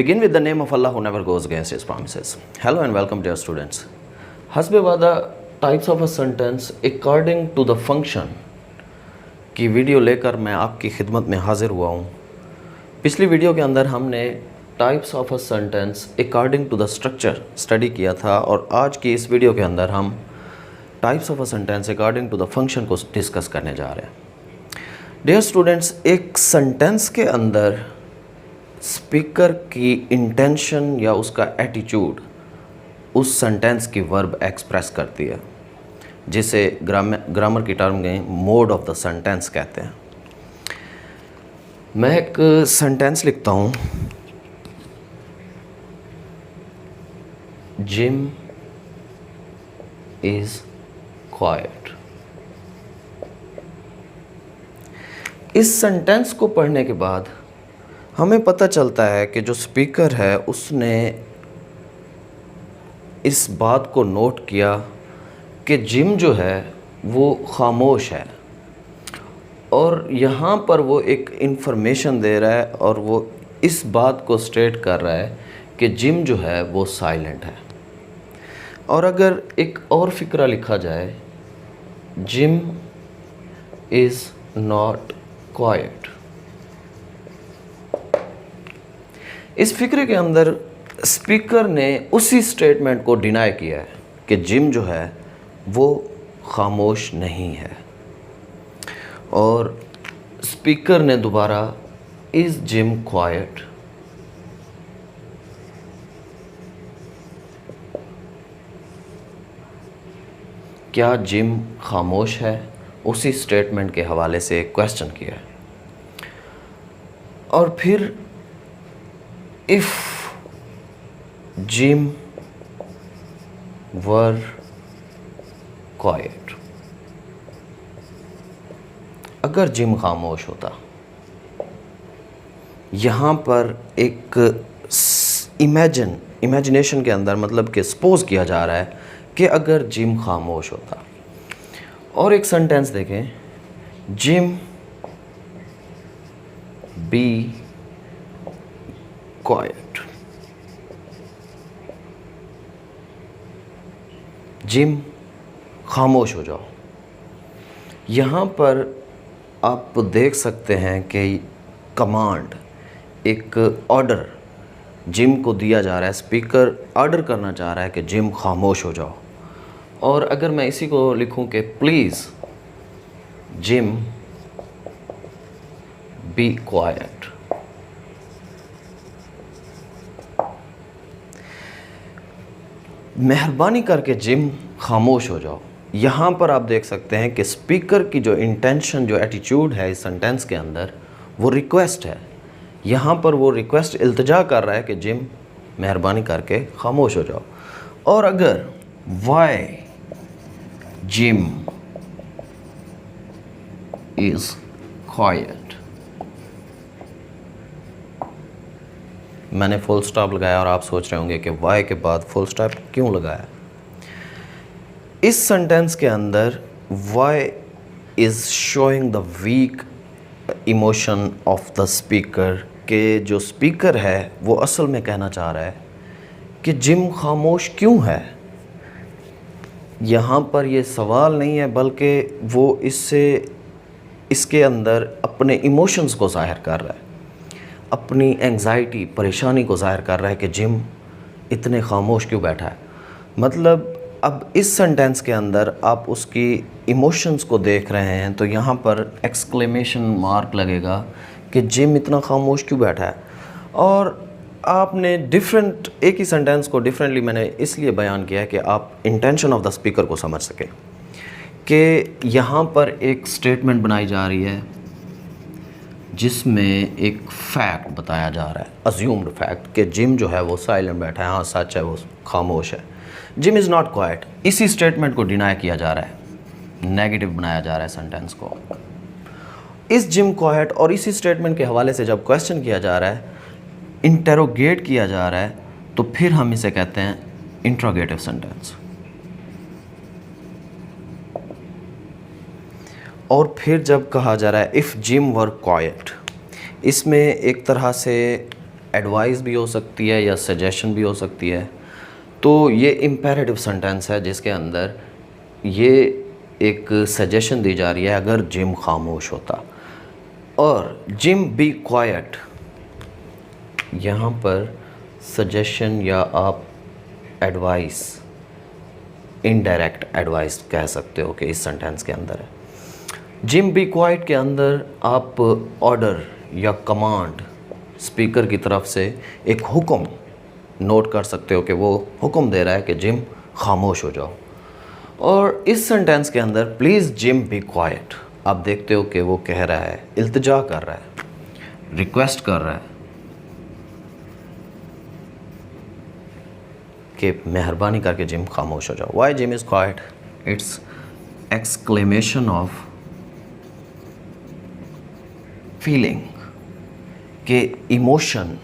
Begin with the name of Allah who never goes against His promises. Hello and welcome dear students. हस्बे वादा types of a sentence according to the function की video लेकर मैं आपकी खिदमत में हाज़िर हुआ हूँ। पिछली वीडियो के अंदर हमने types of a sentence according to the structure study किया था और आज की इस वीडियो के अंदर हम types of a sentence according to the function को डिस्कस करने जा रहे हैं। डियर स्टूडेंट्स, एक सेंटेंस के अंदर स्पीकर की इंटेंशन या उसका एटीट्यूड उस सेंटेंस की वर्ब एक्सप्रेस करती है, जिसे ग्रामर की टर्म में मोड ऑफ द सेंटेंस कहते हैं। मैं एक सेंटेंस लिखता हूँ, जिम इज़ क्वाइट। इस सेंटेंस को पढ़ने के बाद हमें पता चलता है कि जो स्पीकर है उसने इस बात को नोट किया कि जिम जो है वो ख़ामोश है, और यहाँ पर वो एक इन्फॉर्मेशन दे रहा है और वो इस बात को स्टेट कर रहा है कि जिम जो है वो साइलेंट है। और अगर एक और फ़िक्रा लिखा जाए, जिम इज़ नॉट क्वाइट, इस फिक्रे के अंदर स्पीकर ने उसी स्टेटमेंट को डिनाई किया है कि जिम जो है वो खामोश नहीं है, और स्पीकर ने दोबारा इज़ जिम क्वाइट क्या जिम खामोश है, उसी स्टेटमेंट के हवाले से क्वेश्चन किया है। और फिर इफ़ जिम वर क्वाइट, अगर जिम खामोश होता, यहाँ पर एक इमेजिनेशन के अंदर मतलब कि सपोज किया जा रहा है कि अगर जिम खामोश होता। और एक सेंटेंस देखें, जिम बी क्वाइट, जिम खामोश हो जाओ। यहाँ पर आप देख सकते हैं कि कमांड, एक ऑर्डर जिम को दिया जा रहा है, स्पीकर ऑर्डर करना चाह रहा है कि जिम खामोश हो जाओ। और अगर मैं इसी को लिखूं कि प्लीज़ जिम बी क्वाइट, मेहरबानी करके जिम खामोश हो जाओ। यहाँ पर आप देख सकते हैं कि स्पीकर की जो इंटेंशन, जो एटीट्यूड है इस सेंटेंस के अंदर, वो रिक्वेस्ट है। यहाँ पर वो रिक्वेस्ट इल्तिजा कर रहा है कि जिम मेहरबानी करके खामोश हो जाओ। और अगर वाई जिम इज़ क्वाइट, मैंने फुल स्टॉप लगाया और आप सोच रहे होंगे कि वाई के बाद फुल स्टॉप क्यों लगाया। इस सेंटेंस के अंदर why is showing the weak emotion of the speaker, के जो स्पीकर है वो असल में कहना चाह रहा है कि जिम खामोश क्यों है। यहाँ पर ये सवाल नहीं है, बल्कि वो इसके अंदर अपने इमोशंस को ज़ाहिर कर रहा है, अपनी एंग्जाइटी, परेशानी को ज़ाहिर कर रहा है कि जिम इतने खामोश क्यों बैठा है। मतलब अब इस सेंटेंस के अंदर आप उसकी इमोशंस को देख रहे हैं, तो यहाँ पर एक्सक्लेमेशन मार्क लगेगा कि जिम इतना खामोश क्यों बैठा है। और आपने एक ही सेंटेंस को डिफरेंटली मैंने इसलिए बयान किया है कि आप इंटेंशन ऑफ द स्पीकर को समझ सकें कि यहाँ पर एक स्टेटमेंट बनाई जा रही है जिसमें एक फैक्ट बताया जा रहा है, अज्यूम्ड फैक्ट, कि जिम जो है वो साइलेंट बैठा है। हाँ सच है, वो खामोश है। जिम इज़ नॉट क्वाइट, इसी स्टेटमेंट को डिनाई किया जा रहा है, नेगेटिव बनाया जा रहा है सेंटेंस को। इस जिम क्वाइट और इसी स्टेटमेंट के हवाले से जब क्वेश्चन किया जा रहा है, इंटेरोगेट किया जा रहा है, तो फिर हम इसे कहते हैं इंट्रोगेटिव सेंटेंस। और फिर जब कहा जा रहा है इफ़ जिम वर क्वाइट, इसमें एक तरह से एडवाइस भी हो सकती है या सजेशन भी हो सकती है। तो ये इम्पेरेटिव सेंटेंस है जिसके अंदर ये एक सजेशन दी जा रही है अगर जिम खामोश होता। और जिम बी क्वाइट, यहाँ पर सजेशन या आप एडवाइस, इनडायरेक्ट एडवाइस कह सकते हो कि इस सेंटेंस के अंदर है। जिम बी क्वाइट के अंदर आप ऑर्डर या कमांड स्पीकर की तरफ से एक हुक्म नोट कर सकते हो कि वो हुक्म दे रहा है कि जिम खामोश हो जाओ। और इस सेंटेंस के अंदर प्लीज़ जिम बी क्वाइट, आप देखते हो कि वो कह रहा है, इल्तिजा कर रहा है, रिक्वेस्ट कर रहा है कि मेहरबानी करके जिम खामोश हो जाओ। Why Jim is quiet? It's exclamation of feeling के इमोशन,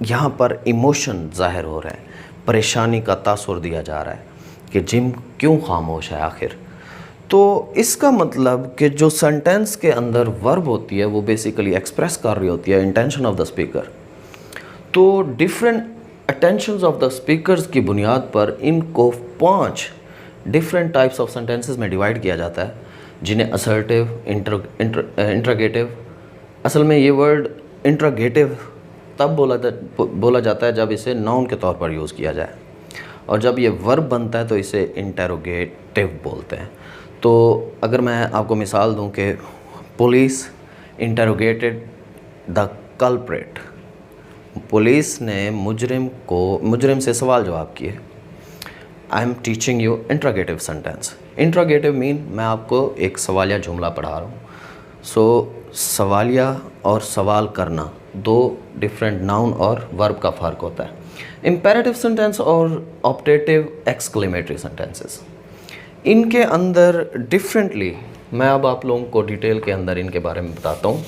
यहाँ पर इमोशन ज़ाहिर हो रहा है, परेशानी का तासुर दिया जा रहा है कि जिम क्यों खामोश है आखिर। तो इसका मतलब कि जो सेंटेंस के अंदर वर्ब होती है वो बेसिकली एक्सप्रेस कर रही होती है इंटेंशन ऑफ द स्पीकर। तो different attentions of the speakers की बुनियाद पर इनको 5 डिफरेंट टाइप्स ऑफ सेंटेंसेस में डिवाइड किया जाता है, जिन्हें असर्टिव, इंट्रोगेटिव, असल में ये वर्ड इंट्रोगेटिव तब बोला जाता है जब इसे नाउन के तौर पर यूज़ किया जाए, और जब ये वर्ब बनता है तो इसे इंटेरोगेटिव बोलते हैं। तो अगर मैं आपको मिसाल दूं कि police interrogated the culprit, police ने मुजरिम से सवाल जवाब किए। I am teaching you interrogative sentence. Interrogative mean मैं आपको एक सवालिया जुमला पढ़ा रहा हूँ। सो सवालिया और सवाल करना 2 डिफरेंट नाउन और वर्ब का फ़र्क होता है। इम्पेरेटिव सेंटेंस और ऑप्टेटिव एक्सक्लेमेटरी सेंटेंसेस, इनके अंदर डिफरेंटली मैं अब आप लोगों को डिटेल के अंदर इनके बारे में बताता हूँ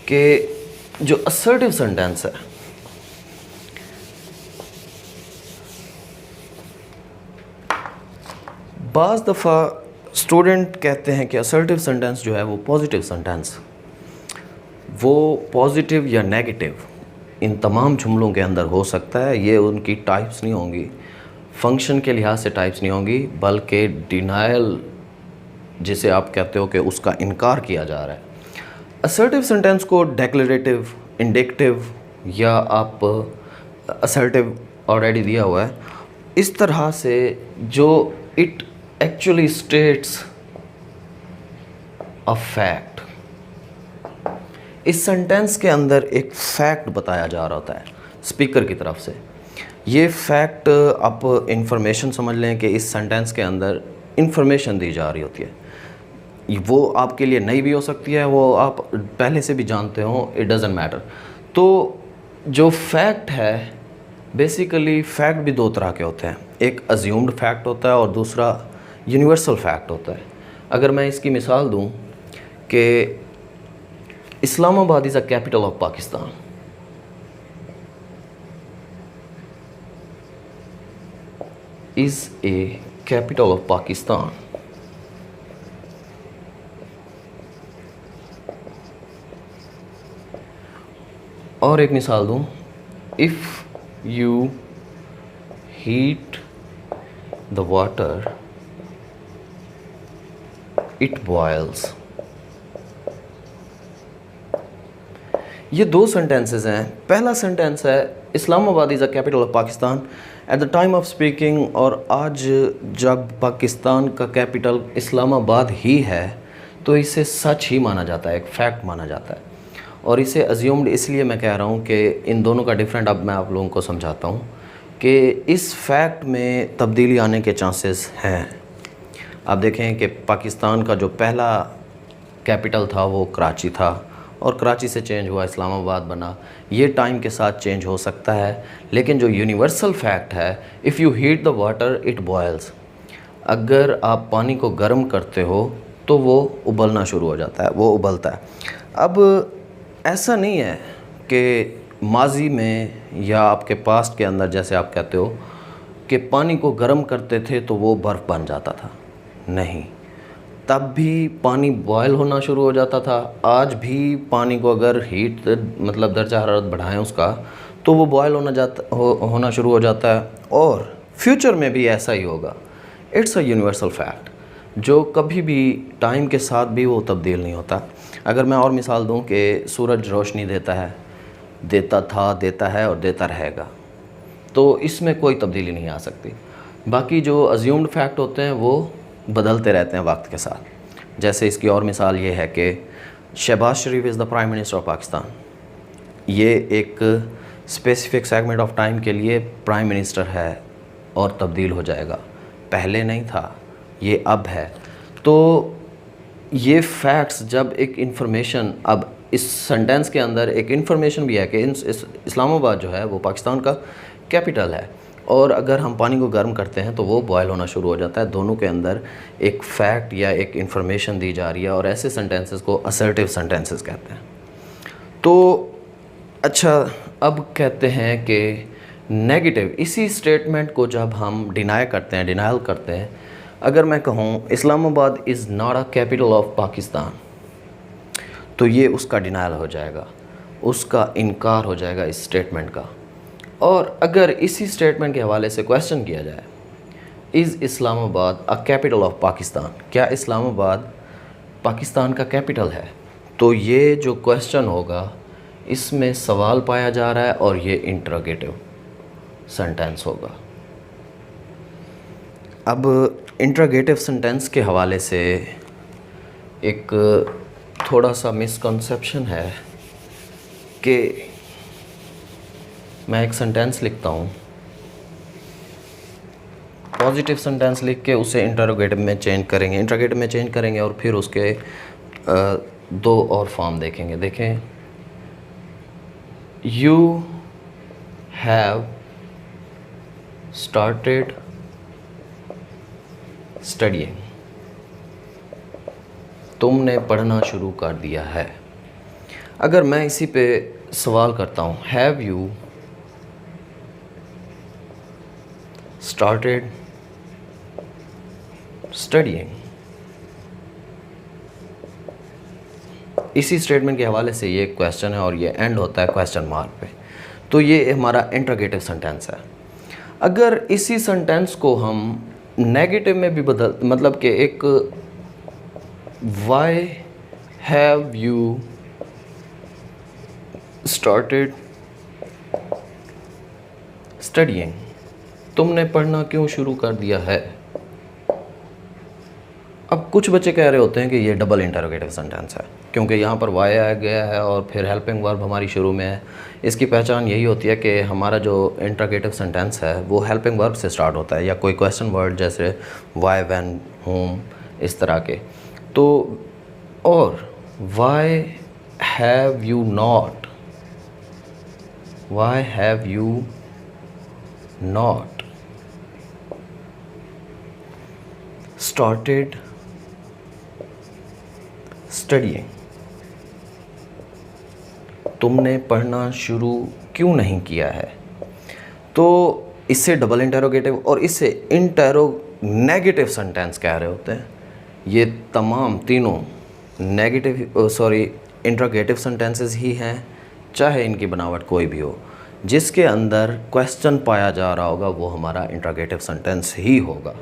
कि जो असर्टिव सेंटेंस है, बाज़ दफ़ा स्टूडेंट कहते हैं कि असर्टिव सेंटेंस जो है वो पॉजिटिव सेंटेंस, वो पॉजिटिव या नेगेटिव इन तमाम जुमलों के अंदर हो सकता है। ये उनकी टाइप्स नहीं होंगी, फंक्शन के लिहाज से टाइप्स नहीं होंगी, बल्कि डिनायल जिसे आप कहते हो कि उसका इनकार किया जा रहा है। असर्टिव सेंटेंस को डेक्लरेटिव, इंडिकेटिव या आप असर्टिव ऑलरेडी दिया हुआ है, इस तरह से जो it actually states a fact, इस सेंटेंस के अंदर एक फैक्ट बताया जा रहा होता है स्पीकर की तरफ से। ये फैक्ट आप इंफॉर्मेशन समझ लें कि इस सेंटेंस के अंदर इंफॉर्मेशन दी जा रही होती है। वो आपके लिए नई भी हो सकती है, वो आप पहले से भी जानते हो, इट डज़न्ट मैटर। तो जो फैक्ट है, बेसिकली फ़ैक्ट भी 2 तरह के होते हैं, एक अज्यूम्ड फैक्ट होता है और दूसरा यूनिवर्सल फैक्ट होता है। अगर मैं इसकी मिसाल दूं कि Islamabad is a capital of Pakistan, is a capital of Pakistan, और एक मिसाल दूं, if you heat the water it boils. ये 2 सेंटेंसेस हैं। पहला सेंटेंस है Islamabad is a capital of Pakistan at the time of speaking, और आज जब पाकिस्तान का कैपिटल इस्लामाबाद ही है तो इसे सच ही माना जाता है, एक फैक्ट माना जाता है। और इसे अज्यूम्ड इसलिए मैं कह रहा हूँ कि इन दोनों का डिफरेंट अब मैं आप लोगों को समझाता हूँ कि इस फैक्ट में तब्दीली आने के चांसेस हैं। आप देखें कि पाकिस्तान का जो पहला कैपिटल था वो कराची था, और कराची से चेंज हुआ, इस्लामाबाद बना। ये टाइम के साथ चेंज हो सकता है, लेकिन जो यूनिवर्सल फैक्ट है, if you heat the water it boils, अगर आप पानी को गर्म करते हो तो वो उबलना शुरू हो जाता है, वो उबलता है। अब ऐसा नहीं है कि माजी में या आपके पास्ट के अंदर जैसे आप कहते हो कि पानी को गर्म करते थे तो वो बर्फ़ बन जाता था, नहीं। तब भी पानी बॉयल होना शुरू हो जाता था। आज भी पानी को अगर हीट मतलब दर्जा हरारत बढ़ाएं उसका, तो वो बॉयल होना शुरू हो जाता है, और फ्यूचर में भी ऐसा ही होगा। इट्स अ यूनिवर्सल फैक्ट जो कभी भी टाइम के साथ भी वो तब्दील नहीं होता। अगर मैं और मिसाल दूं कि सूरज रोशनी देता है, देता था, देता है और देता रहेगा, तो इसमें कोई तब्दीली नहीं आ सकती। बाकी जो अज्यूम्ड फैक्ट होते हैं वो बदलते रहते हैं वक्त के साथ। जैसे इसकी और मिसाल ये है कि Shehbaz Sharif is the prime minister of Pakistan. ये एक स्पेसिफिक सेगमेंट ऑफ टाइम के लिए प्राइम मिनिस्टर है और तब्दील हो जाएगा, पहले नहीं था, ये अब है। तो ये फैक्ट्स जब एक इन्फॉर्मेशन, अब इस सेंटेंस के अंदर एक इन्फॉर्मेशन भी है कि इस्लामाबाद जो है वो पाकिस्तान का कैपिटल है, और अगर हम पानी को गर्म करते हैं तो वो बॉयल होना शुरू हो जाता है। दोनों के अंदर एक फैक्ट या एक इन्फॉर्मेशन दी जा रही है, और ऐसे सेंटेंसेस को असर्टिव सेंटेंसेस कहते हैं। तो अच्छा, अब कहते हैं कि नेगेटिव, इसी स्टेटमेंट को जब हम डिनाई करते हैं, डिनाइल करते हैं, अगर मैं कहूँ Islamabad is not a capital of Pakistan, तो ये उसका डिनाइल हो जाएगा, उसका इनकार हो जाएगा इस स्टेटमेंट का। और अगर इसी स्टेटमेंट के हवाले से क्वेश्चन किया जाए, is Islamabad a capital of Pakistan, क्या इस्लामाबाद पाकिस्तान का कैपिटल है, तो ये जो क्वेश्चन होगा इसमें सवाल पाया जा रहा है और ये इंटरोगेटिव सेंटेंस होगा। अब इंटरोगेटिव सेंटेंस के हवाले से एक थोड़ा सा मिसकंसेप्शन है कि मैं एक सेंटेंस लिखता हूँ, पॉजिटिव सेंटेंस लिख के उसे इंटरोगेटिव में चेंज करेंगे, इंटरोगेटिव में चेंज करेंगे, और फिर उसके दो और फॉर्म देखेंगे। देखें, यू हैव स्टार्टेड स्टडीइंग, तुमने पढ़ना शुरू कर दिया है। अगर मैं इसी पे सवाल करता हूँ, हैव यू स्टार्टेड स्टडीइंग, इसी स्टेटमेंट के हवाले से ये क्वेश्चन है और ये एंड होता है क्वेश्चन मार्क पे, तो ये हमारा इंटरोगेटिव सेंटेंस है। अगर इसी सेंटेंस को हम नेगेटिव में भी बदल, मतलब कि एक why have you started studying, तुमने पढ़ना क्यों शुरू कर दिया है। अब कुछ बच्चे कह रहे होते हैं कि ये डबल इंटरोगेटिव सेंटेंस है, क्योंकि यहाँ पर वाई आ गया है और फिर हेल्पिंग वर्ब हमारी शुरू में है। इसकी पहचान यही होती है कि हमारा जो इंटरोगेटिव सेंटेंस है वो हेल्पिंग वर्ब से स्टार्ट होता है, या कोई क्वेश्चन वर्ड जैसे वाई, व्हेन, होम, इस तरह के। तो और why have you not, why have you not started studying, तुमने पढ़ना शुरू क्यों नहीं किया है। तो इससे डबल इंटरोगेटिव और इससे नेगेटिव सेंटेंस कह रहे होते हैं। ये तमाम तीनों इंटरोगेटिव सेंटेंसेस ही हैं, चाहे इनकी बनावट कोई भी हो। जिसके अंदर क्वेश्चन पाया जा रहा होगा वो हमारा इंटरोगेटिव सेंटेंस ही होगा।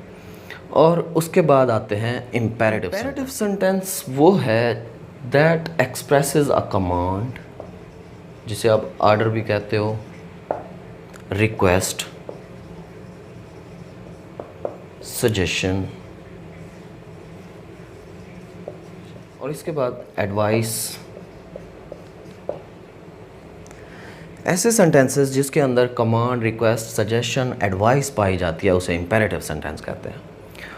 और उसके बाद आते हैं इम्पेरेटिव सेंटेंस। इम्पेरेटिव सेंटेंस वो है दैट एक्सप्रेसेस अ कमांड, जिसे आप ऑर्डर भी कहते हो, रिक्वेस्ट, सजेशन, और इसके बाद एडवाइस। ऐसे सेंटेंसेस जिसके अंदर कमांड, रिक्वेस्ट, सजेशन, एडवाइस पाई जाती है उसे इम्पेरेटिव सेंटेंस कहते हैं।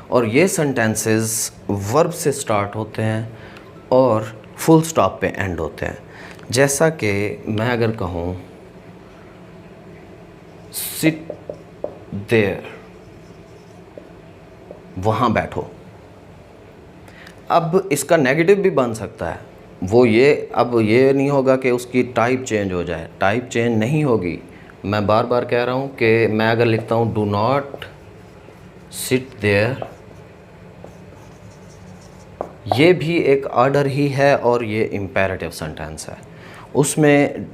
और ये सेंटेंसेस वर्ब से स्टार्ट होते हैं और फुल स्टॉप पे एंड होते हैं। जैसा कि मैं अगर कहूँ सिट देयर, वहाँ बैठो, अब इसका नेगेटिव भी बन सकता है। वो ये, अब ये नहीं होगा कि उसकी टाइप चेंज हो जाए, टाइप चेंज नहीं होगी। मैं बार बार कह रहा हूँ कि मैं अगर लिखता हूँ डू नॉट सिट देयर, ये भी एक ऑर्डर ही है और ये इम्पेरेटिव सेंटेंस है। उसमें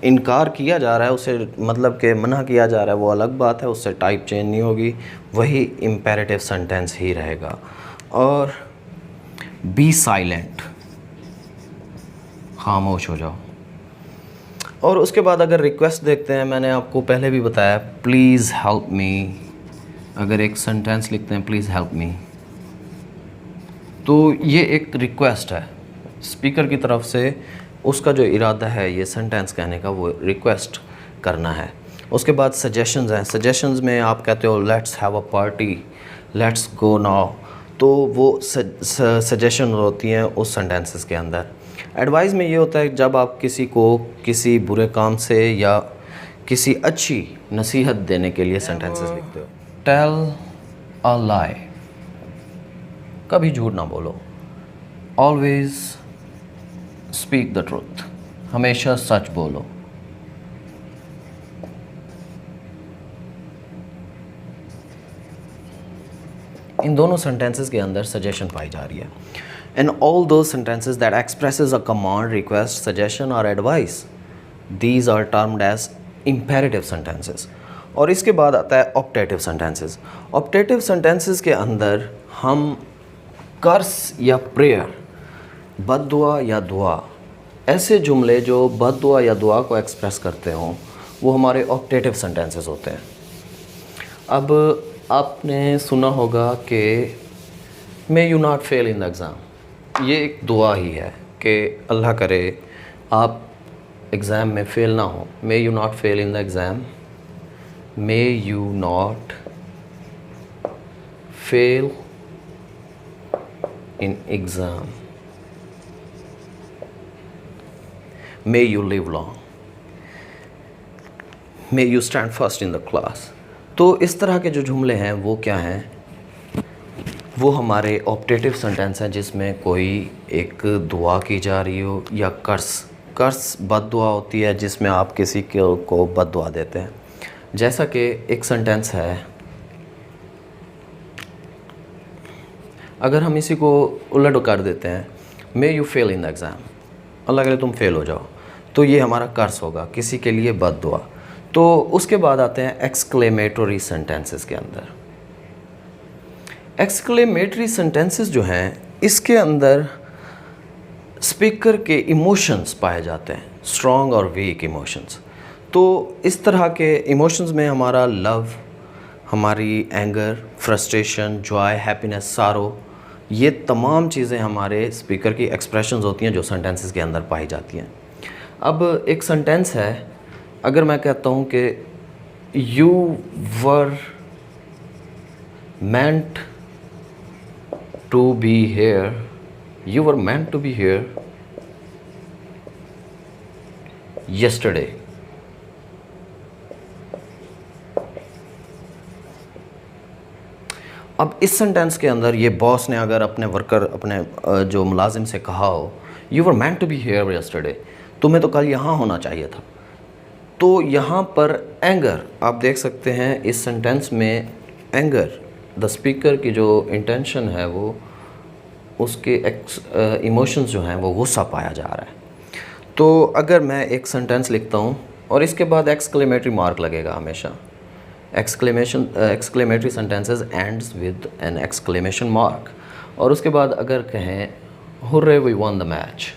इनकार किया जा रहा है, उसे मतलब कि मना किया जा रहा है, वो अलग बात है, उससे टाइप चेंज नहीं होगी, वही इम्पेरेटिव सेंटेंस ही रहेगा। और बी साइलेंट, खामोश हो जाओ। और उसके बाद अगर रिक्वेस्ट देखते हैं, मैंने आपको पहले भी बताया प्लीज़ हेल्प मी। अगर एक सेंटेंस लिखते हैं प्लीज़ हेल्प मी, तो ये एक रिक्वेस्ट है स्पीकर की तरफ से, उसका जो इरादा है ये सेंटेंस कहने का, वो रिक्वेस्ट करना है। उसके बाद सजेशंस हैं। सजेशंस में आप कहते हो let's have a party, let's go now, तो वो सजेशन होती हैं उस सेंटेंसेस के अंदर। एडवाइस में ये होता है जब आप किसी को किसी बुरे काम से या किसी अच्छी नसीहत देने के लिए सेंटेंसेस लिखते हो। टेल अ लाई, कभी झूठ ना बोलो। ऑलवेज स्पीक द ट्रूथ, हमेशा सच बोलो। इन दोनों सेंटेंसेस के अंदर सजेशन पाई जा रही है। In all two sentences that expresses a command, request, suggestion और advice, these are termed as imperative sentences. और इसके बाद आता है ऑप्टेटिव सेंटेंसेस। ऑप्टेटिव सेंटेंसेस के अंदर हम कर्स या प्रेयर, बद्दुआ या दुआ, ऐसे जुमले जो बद्दुआ या दुआ को एक्सप्रेस करते हों, वो हमारे ऑप्टेटिव सेंटेंसेस होते हैं। अब आपने सुना होगा कि may you not fail in the exam, ये एक दुआ ही है कि अल्लाह करे आप एग्ज़ाम में फ़ेल ना हो। May you not fail in the exam, may you not fail in exam, may you live long, may you stand first in the class. तो इस तरह के जो जुमले हैं वो क्या हैं, वो हमारे ऑप्टेटिव सेंटेंस हैं जिसमें कोई एक दुआ की जा रही हो, या कर्स बद्दुआ होती है जिसमें आप किसी को बद्दुआ देते हैं। जैसा कि एक सेंटेंस है, अगर हम इसी को उलट कर देते हैं, may you fail in the exam, अल्लाह करे तुम फेल हो जाओ, तो ये हमारा कर्स होगा, किसी के लिए बद्दुआ। तो उसके बाद आते हैं एक्सक्लेमेटरी सेंटेंसेस के अंदर। एक्सक्लेमेटरी सेंटेंसेस जो हैं, इसके अंदर स्पीकर के इमोशंस पाए जाते हैं, स्ट्रॉन्ग और वीक इमोशंस। तो इस तरह के इमोशंस में हमारा लव, हमारी एंगर, फ्रस्ट्रेशन, जॉय, हैप्पीनेस, सारो, ये तमाम चीज़ें हमारे स्पीकर की एक्सप्रेशंस होती हैं जो सेंटेंसेस के अंदर पाई जाती हैं। अब एक सेंटेंस है, अगर मैं कहता हूँ कि you were meant to be here, you were meant to be here yesterday. अब इस सेंटेंस के अंदर ये बॉस ने अगर अपने वर्कर, अपने जो मुलाजिम से कहा हो you were meant to be here yesterday, तुम्हें तो कल यहाँ होना चाहिए था, तो यहाँ पर एंगर आप देख सकते हैं। इस सेंटेंस में एंगर, द स्पीकर की जो इंटेंशन है वो, उसके इमोशंस जो हैं वो गुस्सा पाया जा रहा है। तो अगर मैं एक सेंटेंस लिखता हूँ और इसके बाद एक्सक्लेमेटरी मार्क लगेगा हमेशा, exclamatory sentences ends with an exclamation mark, और उसके बाद अगर कहें hurray we won the match,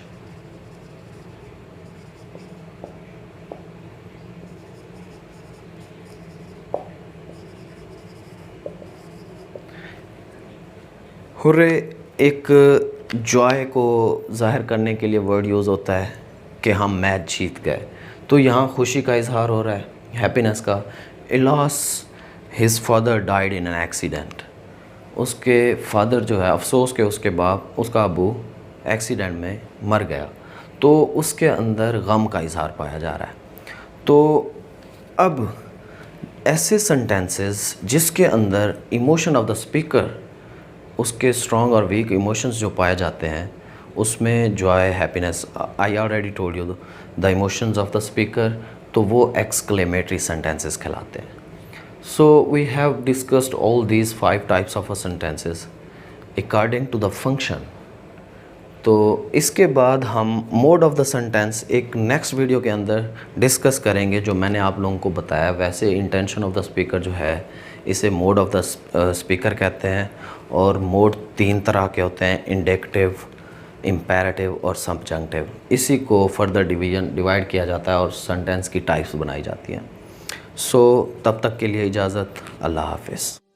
hurray एक जॉय को ज़ाहिर करने के लिए वर्ड यूज़ होता है कि हम मैच जीत गए, तो यहाँ खुशी का इजहार हो रहा है, हैप्पीनेस का। Alas his father died in an accident, उसके फादर जो है, अफसोस के उसके बाप, उसका अबू एक्सीडेंट में मर गया, तो उसके अंदर गम का इजहार पाया जा रहा है। तो अब ऐसे सेंटेंसेस जिसके अंदर इमोशन ऑफ द स्पीकर, उसके स्ट्रॉन्ग और वीक इमोशंस जो पाए जाते हैं, उसमें joy, happiness, I already told you the emotions of the speaker, तो वो एक्सक्लेमेटरी सेंटेंसेस कहलाते हैं। So we have discussed all these 5 types of a sentences according to the function तो इसके बाद हम मोड ऑफ़ द सेंटेंस एक next video के अंदर डिस्कस करेंगे, जो मैंने आप लोगों को बताया। वैसे इंटेंशन ऑफ द स्पीकर जो है इसे मोड ऑफ़ द स्पीकर कहते हैं, और मोड 3 तरह के होते हैं, इंडिकेटिव, इम्पेरेटिव और सब्जंक्टिव। इसी को फर्दर डिवाइड किया जाता है और सेंटेंस की टाइप्स बनाई जाती हैं। सो तब तक के लिए इजाज़त, अल्लाह हाफ़िज़।